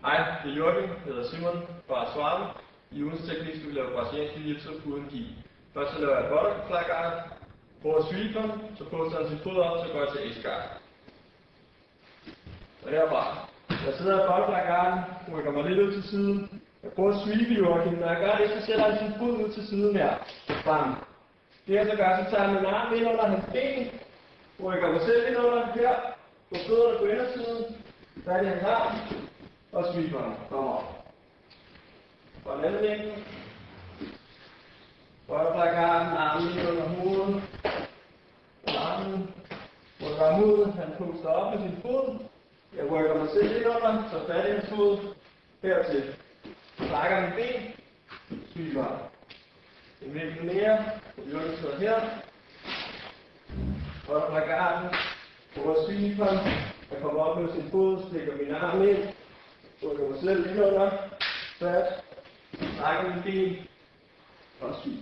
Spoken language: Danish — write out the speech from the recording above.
Hej, det er Joachim, jeg hedder Simon fra Swarm. I ugens teknik skal vi lave brasiliansk jiu-jitsu uden gi. Først så laver jeg butterfly guard, prøver at sweepe ham, så poster han sin fod op, så går jeg til ace guard. Så herfra. Jeg sidder i butterfly guard, rykker mig lidt ud til siden. Jeg prøver at sweepe Joachim, når jeg gør det, så sætter han sin fod ud til siden her. Bam. Det jeg så gør, så tager jeg min arm ind under hans ben, rykker mig selv ind under her, går fødderne på indersiden, fat i hans arm, og sweeperen kommer op. Fra den anden vinkel. Butterfly guard, armen lige under hovedet. Armen rykker ham ud, han puster op med sin fod. Jeg rykker mig selv lidt under, så fat i hans fod. Hertil. Trækker min ben. Sweeperen. En vinkel mere. Joachim sidder her. Butterfly guard. Prøver sweeperen. Jeg kommer op med sin fod, stikker min arm ind. Rykker mig selv ind under. Fat. Trækker min ben. Og sweep.